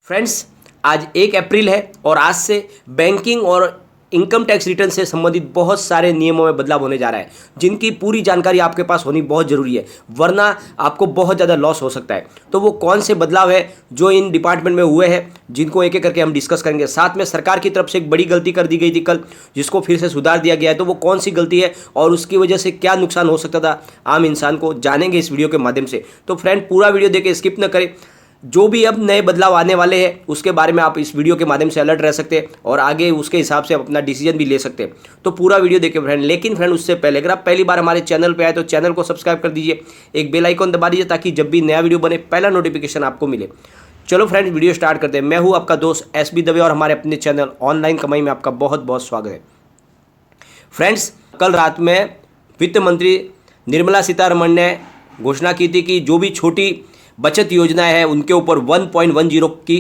Friends, आज 1 अप्रैल है और आज से बैंकिंग और इनकम टैक्स रिटर्न से संबंधित बहुत सारे नियमों में बदलाव होने जा रहा है, जिनकी पूरी जानकारी आपके पास होनी बहुत ज़रूरी है, वरना आपको बहुत ज़्यादा लॉस हो सकता है। तो वो कौन से बदलाव है जो इन डिपार्टमेंट में हुए हैं, जिनको एक एक करके हम डिस्कस करेंगे। साथ में सरकार की तरफ से एक बड़ी गलती कर दी गई थी कल, जिसको फिर से सुधार दिया गया है। तो वो कौन सी गलती है और उसकी वजह से क्या नुकसान हो सकता था आम इंसान को, जानेंगे इस वीडियो के माध्यम से। तो फ्रेंड, पूरा वीडियो देखें, स्किप न करें। जो भी अब नए बदलाव आने वाले हैं उसके बारे में आप इस वीडियो के माध्यम से अलर्ट रह सकते हैं और आगे उसके हिसाब से आप अपना डिसीजन भी ले सकते हैं। तो पूरा वीडियो देखें फ्रेंड। लेकिन फ्रेंड, उससे पहले अगर आप पहली बार हमारे चैनल पे आए तो चैनल को सब्सक्राइब कर दीजिए, एक बेल आइकन दबा दीजिए ताकि जब भी नया वीडियो बने पहला नोटिफिकेशन आपको मिले। चलो फ्रेंड्स, वीडियो स्टार्ट करते हैं। मैं हूँ आपका दोस्त SB दवे और हमारे अपने चैनल ऑनलाइन कमाई में आपका बहुत बहुत स्वागत है। फ्रेंड्स, कल रात में वित्त मंत्री निर्मला सीतारमण ने घोषणा की थी कि जो भी छोटी बचत योजनाएं हैं उनके ऊपर 1.10 की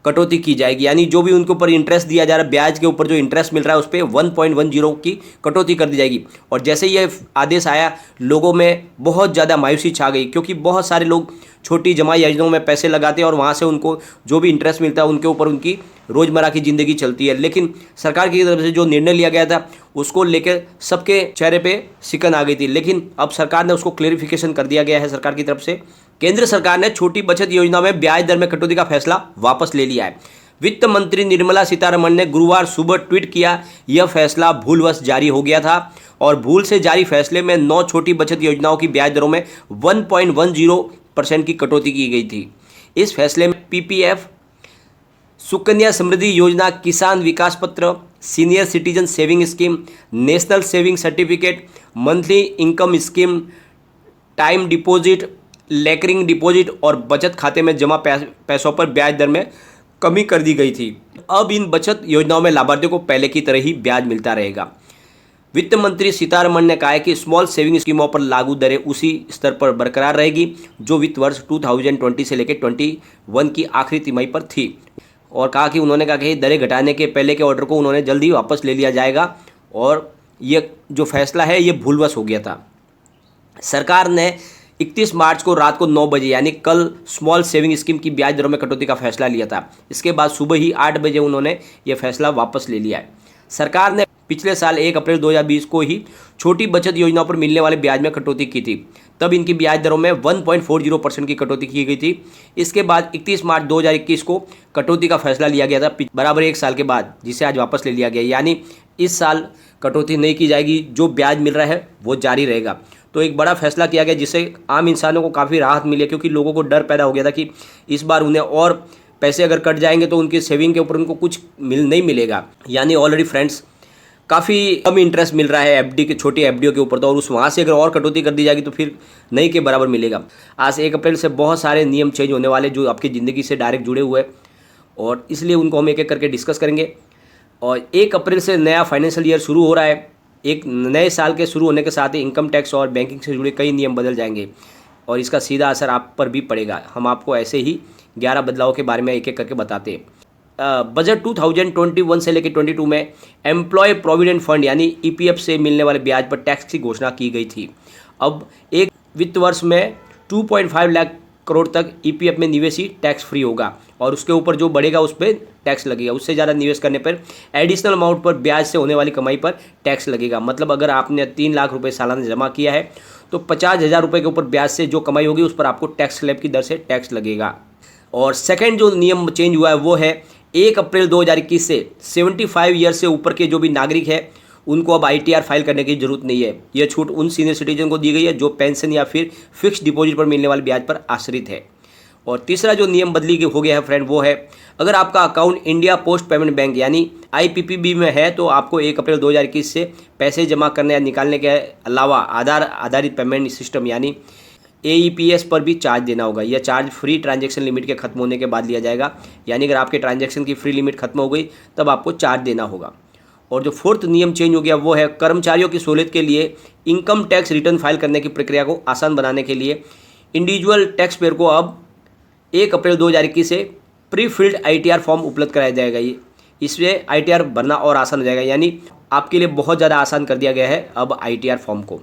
कटौती की जाएगी, यानी जो भी उनके ऊपर इंटरेस्ट दिया जा रहा है, ब्याज के ऊपर जो इंटरेस्ट मिल रहा है उस पर 1.10 की कटौती कर दी जाएगी। और जैसे ये आदेश आया, लोगों में बहुत ज़्यादा मायूसी छा गई, क्योंकि बहुत सारे लोग छोटी जमा योजनाओं में पैसे लगाते हैं और वहाँ से उनको जो भी इंटरेस्ट मिलता है उनके ऊपर उनकी रोज़मर्रा की ज़िंदगी चलती है। लेकिन सरकार की तरफ से जो निर्णय लिया गया था उसको लेकर सबके चेहरे पे सिकन आ गई थी, लेकिन अब सरकार ने उसको क्लेरिफिकेशन कर दिया गया है। सरकार की तरफ से केंद्र सरकार ने छोटी बचत योजना में ब्याज दर में कटौती का फैसला वापस ले लिया है। वित्त मंत्री निर्मला सीतारमण ने गुरुवार सुबह ट्वीट किया, यह फैसला भूलवश जारी हो गया था और भूल से जारी फैसले में 9 छोटी बचत योजनाओं की ब्याज दरों में 1.10% की कटौती की गई थी। इस फैसले में PPF, सुकन्या समृद्धि योजना, Kisan Vikas Patra, senior citizen saving scheme, national saving certificate, monthly income scheme, time deposit, recurring deposit और बचत खाते में जमा पैसों पर ब्याज दर में कमी कर दी गई थी। अब इन बचत योजनाओं में लाभार्थियों को पहले की तरह ही ब्याज मिलता रहेगा। वित्त मंत्री सीतारमण ने कहा है कि स्मॉल सेविंग स्कीमों पर लागू दरें उसी स्तर पर बरकरार रहेगी जो वित्त वर्ष 2020 से लेकर 21 की आखिरी तिमाही पर थी, और कहा कि उन्होंने कहा कि दरें घटाने के पहले के ऑर्डर को उन्होंने जल्दी वापस ले लिया जाएगा और ये जो फैसला है ये भूलवश हो गया था। सरकार ने 31 मार्च को रात को 9 बजे यानी कल स्मॉल सेविंग स्कीम की ब्याज दरों में कटौती का फैसला लिया था। इसके बाद सुबह ही 8 बजे उन्होंने ये फैसला वापस ले लिया है। सरकार ने पिछले साल 1 अप्रैल 2020 को ही छोटी बचत योजनाओं पर मिलने वाले ब्याज में कटौती की थी। तब इनकी ब्याज दरों में 1.40% की कटौती की गई थी। इसके बाद 31 मार्च 2021 को कटौती का फैसला लिया गया था, बराबर 1 साल के बाद, जिसे आज वापस ले लिया गया। यानी इस साल कटौती नहीं की जाएगी, जो ब्याज मिल रहा है वो जारी रहेगा। तो एक बड़ा फैसला किया गया जिससे आम इंसानों को काफ़ी राहत मिली, क्योंकि लोगों को डर पैदा हो गया था कि इस बार उन्हें और पैसे अगर कट जाएंगे तो उनकी सेविंग के ऊपर उनको कुछ नहीं मिलेगा। यानी ऑलरेडी फ्रेंड्स काफ़ी कम इंटरेस्ट मिल रहा है FD के, छोटी FDO के ऊपर, तो और उस वहाँ से अगर और कटौती कर दी जाएगी तो फिर नहीं के बराबर मिलेगा। आज 1 अप्रैल से बहुत सारे नियम चेंज होने वाले जो आपकी ज़िंदगी से डायरेक्ट जुड़े हुए हैं, और इसलिए उनको हम एक एक करके डिस्कस करेंगे। और 1 अप्रैल से नया फाइनेंशियल ईयर शुरू हो रहा है। एक नए साल के शुरू होने के साथ ही इनकम टैक्स और बैंकिंग से जुड़े कई नियम बदल जाएंगे और इसका सीधा असर आप पर भी पड़ेगा। हम आपको ऐसे ही 11 बदलावों के बारे में एक एक करके बताते हैं। बजट 2021 से लेकर 22 में एम्प्लॉय प्रोविडेंट फंड यानी EPF से मिलने वाले ब्याज पर टैक्स की घोषणा की गई थी। अब एक वित्त वर्ष में 2.5 लाख करोड़ तक EPF में निवेश ही टैक्स फ्री होगा और उसके ऊपर जो बढ़ेगा उस पर टैक्स लगेगा। उससे ज़्यादा निवेश करने पर एडिशनल अमाउंट पर ब्याज से होने वाली कमाई पर टैक्स लगेगा। मतलब अगर आपने 3 लाख रुपए सालाना जमा किया है तो 50,000 रुपये के ऊपर ब्याज से जो कमाई होगी उस पर आपको टैक्स स्लैब की दर से टैक्स लगेगा। और सेकेंड जो नियम चेंज हुआ है वो है 1 अप्रैल 2021 से 75 ईयर से ऊपर के जो भी नागरिक है उनको अब ITR फाइल करने की जरूरत नहीं है। यह छूट उन सीनियर सिटीजन को दी गई है जो पेंशन या फिर फिक्स डिपॉजिट पर मिलने वाले ब्याज पर आश्रित है। और तीसरा जो नियम बदली हो गया है फ्रेंड वो है, अगर आपका account India post payment bank यानी IPPB में है तो आपको 1 अप्रैल 2021 से पैसे जमा करने या निकालने के अलावा आधार आधारित पेमेंट सिस्टम यानी AEPS पर भी चार्ज देना होगा। यह चार्ज फ्री ट्रांजैक्शन लिमिट के खत्म होने के बाद लिया जाएगा, यानी अगर आपके ट्रांजैक्शन की फ्री लिमिट खत्म हो गई तब आपको चार्ज देना होगा। और जो 4th नियम चेंज हो गया वो है, कर्मचारियों की सहूलियत के लिए इनकम टैक्स रिटर्न फाइल करने की प्रक्रिया को आसान बनाने के लिए इंडिविजुअल टैक्स पेयर को अब 1 अप्रैल 2021 से प्री फिल्ड ITR फॉर्म उपलब्ध कराया जाएगा। इससे ITR भरना और आसान हो जाएगा, यानी आपके लिए बहुत ज़्यादा आसान कर दिया गया है अब ITR फॉर्म को।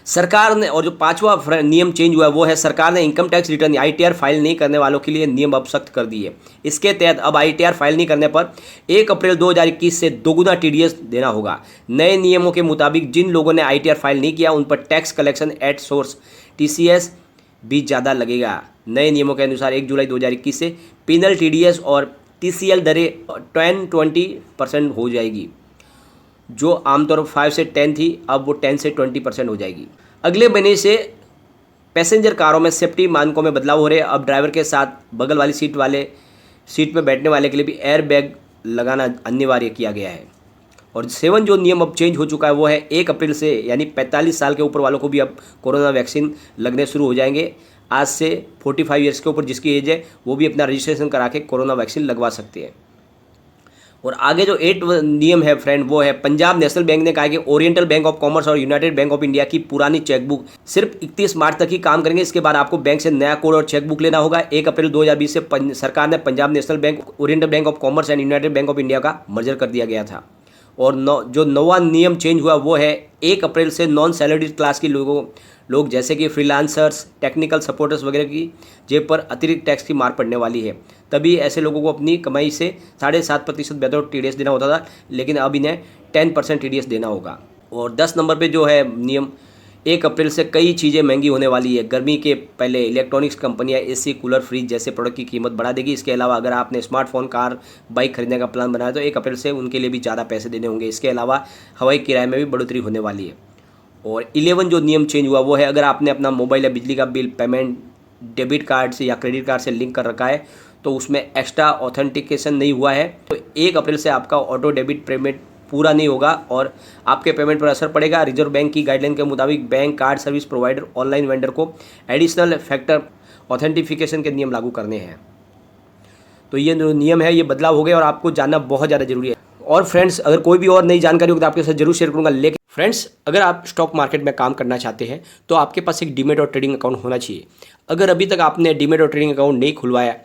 सरकार ने, और जो पांचवा नियम चेंज हुआ है वो है सरकार ने income tax return ITR file नहीं करने वालों के लिए नियम अब सख्त कर दिए। इसके तहत अब आईटीआर फाइल नहीं करने पर 1 अप्रैल 2021 से दोगुना टीडीएस देना होगा। नए नियमों के मुताबिक जिन लोगों ने आईटीआर फाइल नहीं किया उन पर tax collection at source TCS भी ज़्यादा लगेगा। नए नियमों के अनुसार 1 जुलाई 2021 से पिनल टीडीएस और टीसीएल दरें 10-20% हो जाएगी। जो आमतौर पर 5 से 10 थी, अब वो 10 से 20% हो जाएगी। अगले महीने से पैसेंजर कारों में सेफ्टी मानकों में बदलाव हो रहे हैं। अब ड्राइवर के साथ बगल वाली सीट में बैठने वाले के लिए भी एयर बैग लगाना अनिवार्य किया गया है। और 7 जो नियम अब चेंज हो चुका है वो है 1 अप्रैल से, यानी 45 साल के ऊपर वालों को भी अब कोरोना वैक्सीन लगने शुरू हो जाएंगे। आज से 45 ईयर्स के ऊपर जिसकी एज है वो भी अपना रजिस्ट्रेशन करा के कोरोना वैक्सीन लगवा सकते हैं। और आगे जो 8 नियम है फ्रेंड, वो है पंजाब नेशनल बैंक ने कहा है कि ओरिएंटल बैंक ऑफ कॉमर्स और यूनाइटेड बैंक ऑफ इंडिया की पुरानी चेकबुक सिर्फ 31 मार्च तक ही काम करेंगे। इसके बाद आपको बैंक से नया कोड और चेकबुक लेना होगा। 1 अप्रैल 2020 से सरकार ने Punjab national bank, oriental bank of commerce and United bank of India का मर्जर कर दिया गया था। और जो नवा नियम चेंज हुआ वो है 1 अप्रैल से नॉन सैलरीड क्लास के लोग जैसे कि फ्रीलांसर्स, टेक्निकल सपोर्टर्स वगैरह की जेब पर अतिरिक्त टैक्स की मार पड़ने वाली है। तभी ऐसे लोगों को अपनी कमाई से 7.5% विदाउट टीडीएस देना होता था, लेकिन अब इन्हें 10% टीडीएस देना होगा। और 10 नंबर पे जो है नियम, 1 अप्रैल से कई चीज़ें महंगी होने वाली है। गर्मी के पहले इलेक्ट्रॉनिक्स कंपनियां एसी, कूलर, फ्रिज जैसे प्रोडक्ट की कीमत बढ़ा देगी। इसके अलावा अगर आपने स्मार्टफोन, कार, बाइक खरीदने का प्लान बनाया तो 1 अप्रैल से उनके लिए भी ज़्यादा पैसे देने होंगे। इसके अलावा हवाई किराए में भी बढ़ोतरी होने वाली है। और 11 जो नियम चेंज हुआ वो है अगर आपने अपना मोबाइल या बिजली का बिल पेमेंट डेबिट कार्ड से या क्रेडिट कार्ड से लिंक कर रखा है तो उसमें एक्स्ट्रा ऑथेंटिकेशन नहीं हुआ है तो 1 अप्रैल से आपका ऑटो डेबिट पेमेंट पूरा नहीं होगा और आपके पेमेंट पर असर पड़ेगा। रिजर्व बैंक की गाइडलाइन के मुताबिक bank, card service provider, online vendor को एडिशनल फैक्टर ऑथेंटिफिकेशन के नियम लागू करने हैं। तो ये जो नियम है ये बदलाव हो गए और आपको जानना बहुत ज़्यादा जरूरी है। और फ्रेंड्स, अगर कोई भी और नई जानकारी होगी तो आपके साथ जरूर शेयर करूंगा। लेकिन फ्रेंड्स, अगर आप स्टॉक मार्केट में काम करना चाहते हैं तो आपके पास एक डीमेट और ट्रेडिंग अकाउंट होना चाहिए। अगर अभी तक आपने डीमेट और ट्रेडिंग अकाउंट नहीं खुलवाया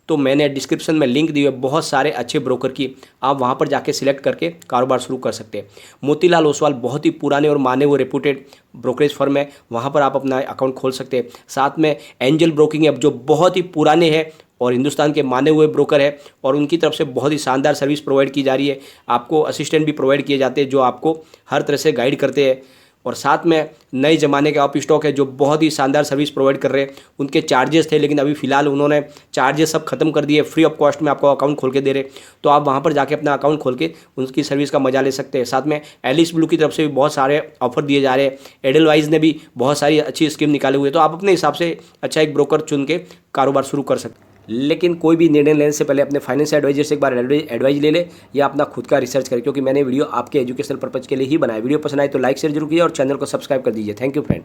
तो मैंने डिस्क्रिप्शन में लिंक दी है बहुत सारे अच्छे ब्रोकर की, आप वहां पर जाके सिलेक्ट करके कारोबार शुरू कर सकते हैं। मोतीलाल ओसवाल बहुत ही पुराने और माने हुए रेपुटेड ब्रोकरेज फर्म है, वहां पर आप अपना अकाउंट खोल सकते हैं। साथ में एंजल ब्रोकिंग ऐप जो बहुत ही पुराने हैं और हिंदुस्तान के माने हुए ब्रोकर है और उनकी तरफ से बहुत ही शानदार सर्विस प्रोवाइड की जा रही है। आपको असिस्टेंट भी प्रोवाइड किए जाते हैं जो आपको हर तरह से गाइड करते हैं। और साथ में नए ज़माने के अप स्टॉक है जो बहुत ही शानदार सर्विस प्रोवाइड कर रहे हैं। उनके चार्जेस थे लेकिन अभी फ़िलहाल उन्होंने चार्जेस सब खत्म कर दिए, फ्री ऑफ कॉस्ट में आपको अकाउंट खोल के दे रहे। तो आप वहाँ पर जाके अपना अकाउंट खोल के उनकी सर्विस का मजा ले सकते हैं। साथ में एलिस ब्लू की तरफ से भी बहुत सारे ऑफर दिए जा रहे हैं। एडलवाइज ने भी बहुत सारी अच्छी स्कीम निकाले हुए, तो आप अपने हिसाब से अच्छा एक ब्रोकर चुन के कारोबार शुरू कर सकते हैं। लेकिन कोई भी निर्णय लेने से पहले अपने फाइनेंशियल एडवाइजर से एक बार एडवाइस ले ले या अपना खुद का रिसर्च करें, क्योंकि मैंने वीडियो आपके एजुकेशनल पर्पज के लिए ही बनाया। वीडियो पसंद आए तो लाइक शेयर जरूर कीजिए और चैनल को सब्सक्राइब कर दीजिए। Thank you friend.